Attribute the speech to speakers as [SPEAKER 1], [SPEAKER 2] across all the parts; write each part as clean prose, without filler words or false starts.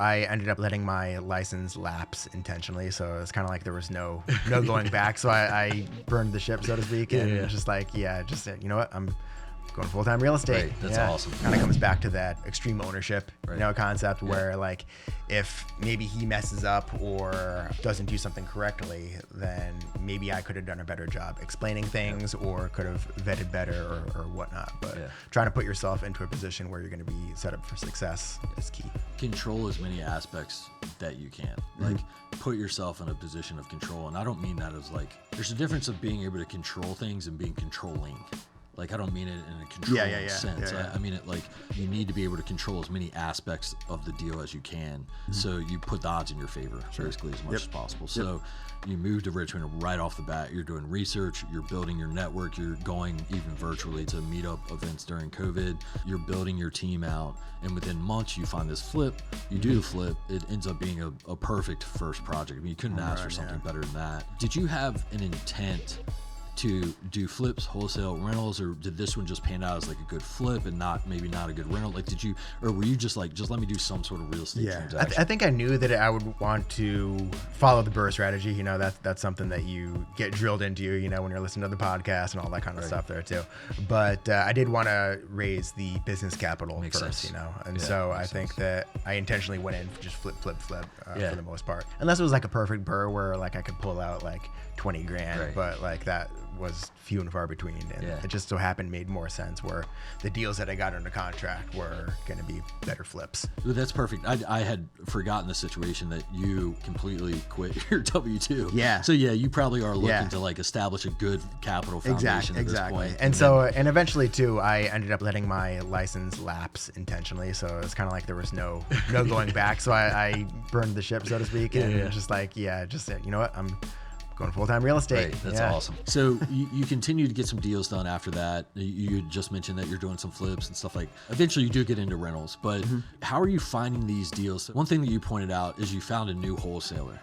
[SPEAKER 1] I ended up letting my license lapse intentionally, so it's kind of like there was no going back. So I burned the ship, so to speak, and just like, just said, you know what, I'm going full-time real estate.
[SPEAKER 2] Right. That's awesome.
[SPEAKER 1] Kind of comes back to that extreme ownership, concept where like if maybe he messes up or doesn't do something correctly, then maybe I could have done a better job explaining things or could have vetted better or whatnot. But trying to put yourself into a position where you're going to be set up for success is key.
[SPEAKER 2] Control as many aspects that you can. Like put yourself in a position of control. And I don't mean that as like, there's a difference of being able to control things and being controlling. Like, I don't mean it in a controlling sense. I mean it like you need to be able to control as many aspects of the deal as you can. So you put the odds in your favor basically as much as possible. So you move to Richmond right off the bat. You're doing research. You're building your network. You're going even virtually to meetup events during COVID. You're building your team out. And within months, you find this flip. You do the flip. It ends up being a perfect first project. I mean, you couldn't ask for something better than that. Did you have an intent to do flips, wholesale, rentals, or did this one just pan out as like a good flip and maybe not a good rental? Like, did you, or were you just like, just let me do some sort of real estate transaction?
[SPEAKER 1] I think I knew that I would want to follow the BRRRR strategy. You know, that's something that you get drilled into, you know, when you're listening to the podcast and all that kind of stuff there too. But I did want to raise the business capital
[SPEAKER 2] Makes
[SPEAKER 1] first,
[SPEAKER 2] sense.
[SPEAKER 1] you know, and so I think that I intentionally went in for just flip for the most part. Unless it was like a perfect BRRRR where like I could pull out like 20 grand, but like that was few and far between, and it just so happened made more sense where the deals that I got under contract were going to be better flips.
[SPEAKER 2] That's perfect. I had forgotten the situation that you completely quit your W-2.
[SPEAKER 1] Yeah.
[SPEAKER 2] So you probably are looking to like establish a good capital foundation at this point.
[SPEAKER 1] And eventually too, I ended up letting my license lapse intentionally, so it's kind of like there was no going back. So I burned the ship, so to speak, and just like just said, you know what, I'm going full-time real estate.
[SPEAKER 2] Right, that's awesome. So you continue to get some deals done after that. You just mentioned that you're doing some flips and stuff like. Eventually, you do get into rentals, but how are you finding these deals? One thing that you pointed out is you found a new wholesaler.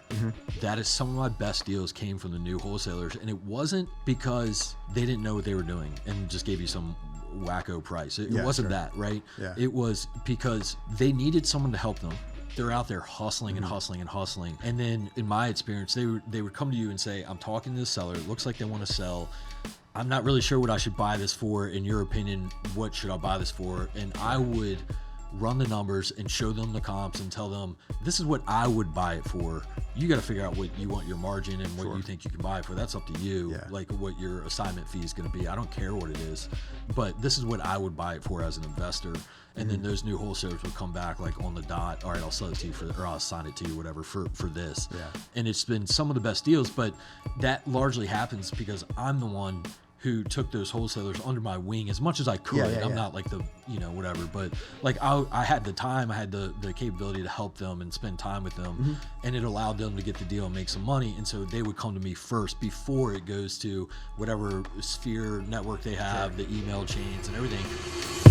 [SPEAKER 2] That is some of my best deals came from the new wholesalers, and it wasn't because they didn't know what they were doing and just gave you some wacko price. It wasn't that, right?
[SPEAKER 1] Yeah.
[SPEAKER 2] It was because they needed someone to help them. They're out there hustling and hustling and hustling. And then in my experience, they would come to you and say, I'm talking to the seller. It looks like they want to sell. I'm not really sure what I should buy this for. In your opinion, what should I buy this for? And I would run the numbers and show them the comps and tell them, this is what I would buy it for. You got to figure out what you want your margin and what you think you can buy it for. That's up to you. Like what your assignment fee is going to be. I don't care what it is, but this is what I would buy it for as an investor. And then those new wholesalers would come back like on the dot. All right, I'll sell it to you or I'll assign it to you, whatever, for this. And it's been some of the best deals, but that largely happens because I'm the one who took those wholesalers under my wing as much as I could. I'm not like the, whatever, but like I had the time, I had the capability to help them and spend time with them, and it allowed them to get the deal and make some money. And so they would come to me first before it goes to whatever sphere network they have, the email chains and everything.